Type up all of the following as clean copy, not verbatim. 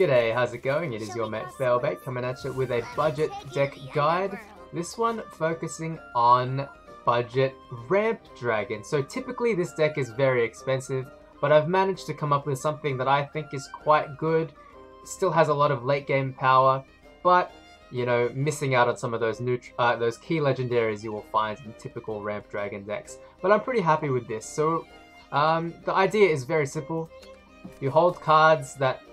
G'day, how's it going? It is your mate Failbait coming at you with a budget deck guide. This one focusing on budget ramp dragon. So typically this deck is very expensive, but I've managed to come up with something that I think is quite good. Still has a lot of late game power, but you know, missing out on some of those key legendaries you will find in typical ramp dragon decks. But I'm pretty happy with this. So the idea is very simple. You hold cards that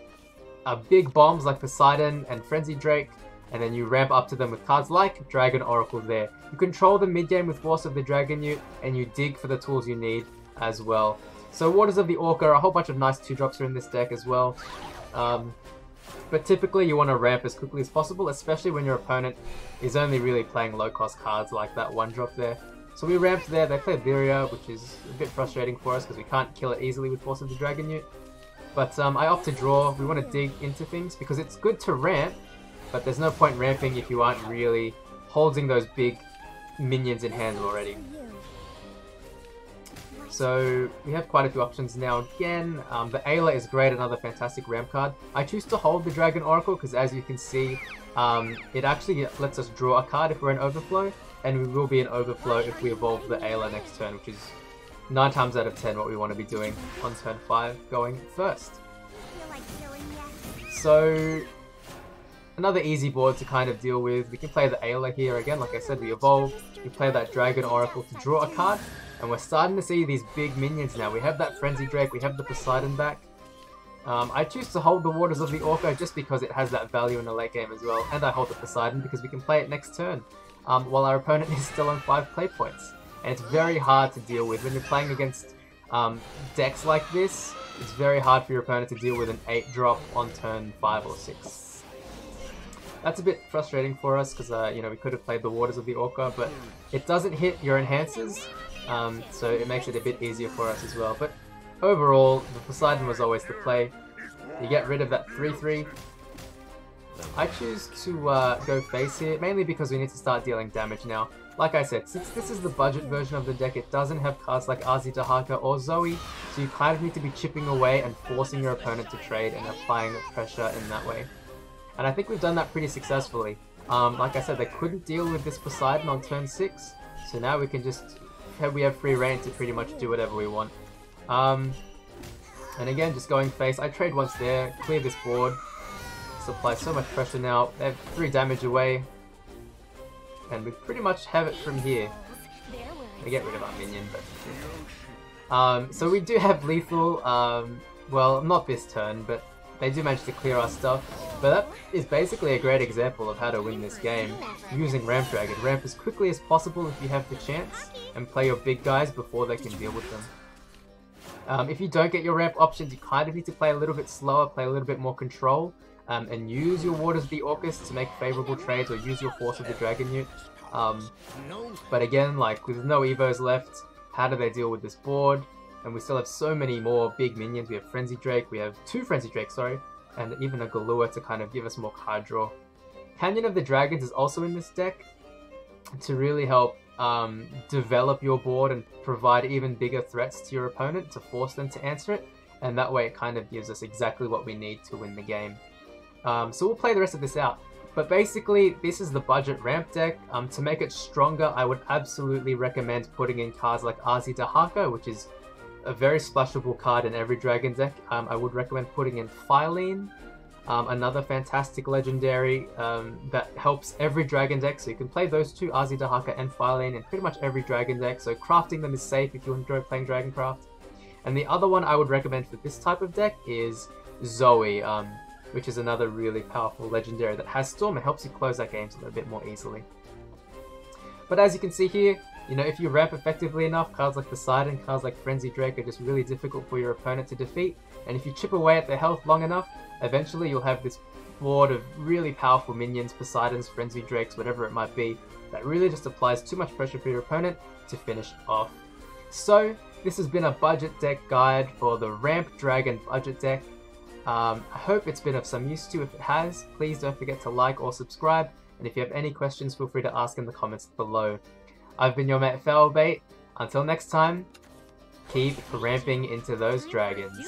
are big bombs like Poseidon and Frenzied Drake, and then you ramp up to them with cards like Dragon Oracle there. You control the mid-game with Force of the Dragon Newt, and you dig for the tools you need as well. So Waters of the Orca, a whole bunch of nice 2-drops are in this deck as well. But typically you want to ramp as quickly as possible, especially when your opponent is only really playing low-cost cards like that 1-drop there. So we ramped there, they played Lyria, which is a bit frustrating for us because we can't kill it easily with Force of the Dragon Newt. But I opt to draw. We want to dig into things because it's good to ramp, but there's no point ramping if you aren't really holding those big minions in hand already. So we have quite a few options now again. The Ayla is great, another fantastic ramp card. I choose to hold the Dragon Oracle because as you can see, it actually lets us draw a card if we're in overflow, and we will be in overflow if we evolve the Ayla next turn, which is 9 times out of 10 what we want to be doing on turn 5 going first. So another easy board to kind of deal with. We can play the Ayla here again, like I said, we evolve. We play that Dragon Oracle to draw a card, and we're starting to see these big minions now. We have that Frenzied Drake, we have the Poseidon back. I choose to hold the Waters of the Orca just because it has that value in the late game as well, and I hold the Poseidon because we can play it next turn while our opponent is still on 5 play points. And it's very hard to deal with when you're playing against decks like this. It's very hard for your opponent to deal with an 8-drop on turn 5 or 6. That's a bit frustrating for us because you know, we could have played the Waters of the Orca, but it doesn't hit your enhancers, so it makes it a bit easier for us as well. But overall, the Poseidon was always the play. You get rid of that 3/3. I choose to go face here, mainly because we need to start dealing damage now. Like I said, since this is the budget version of the deck, it doesn't have cards like Dahaka or Zoe, so you kind of need to be chipping away and forcing your opponent to trade and applying pressure in that way. And I think we've done that pretty successfully. Like I said, they couldn't deal with this Poseidon on turn 6, so now we can just we have free reign to pretty much do whatever we want. And again, just going face. I trade once there, clear this board. Apply so much pressure now. They have 3 damage away, and we pretty much have it from here. We get rid of our minion, but so we do have lethal. Well, not this turn, but they do manage to clear our stuff. But that is basically a great example of how to win this game using Ramp Dragon. Ramp as quickly as possible if you have the chance, and play your big guys before they can deal with them. If you don't get your ramp options, you kind of need to play a little bit slower, play a little bit more control. And use your Waters of the Orcus to make favourable trades, or use your Force of the Dragon Newt. But again, like, with no Evos left, how do they deal with this board? And we still have so many more big minions. We have Frenzied Drake, we have 2 Frenzied Drakes, sorry, and even a Galua to kind of give us more card draw. Canyon of the Dragons is also in this deck to really help develop your board and provide even bigger threats to your opponent to force them to answer it. And that way it kind of gives us exactly what we need to win the game. So we'll play the rest of this out. But basically, this is the budget ramp deck. To make it stronger, I would absolutely recommend putting in cards like Dahaka, which is a very splashable card in every dragon deck. I would recommend putting in Phylene, another fantastic legendary that helps every dragon deck. So you can play those two, Dahaka and Phylene, in pretty much every dragon deck. So crafting them is safe if you enjoy playing Dragoncraft. And the other one I would recommend for this type of deck is Zoe, which is another really powerful legendary that has Storm and helps you close out games a little bit more easily. But as you can see here, you know, if you ramp effectively enough, cards like Poseidon, cards like Frenzied Drake are just really difficult for your opponent to defeat. And if you chip away at their health long enough, eventually you'll have this board of really powerful minions, Poseidons, Frenzied Drakes, whatever it might be, that really just applies too much pressure for your opponent to finish off. So, this has been a budget deck guide for the Ramp Dragon budget deck. I hope it's been of some use to you. If it has, please don't forget to like or subscribe, and if you have any questions, feel free to ask in the comments below. I've been your mate Failbait. Until next time, keep ramping into those dragons.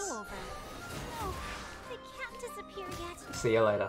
See you later.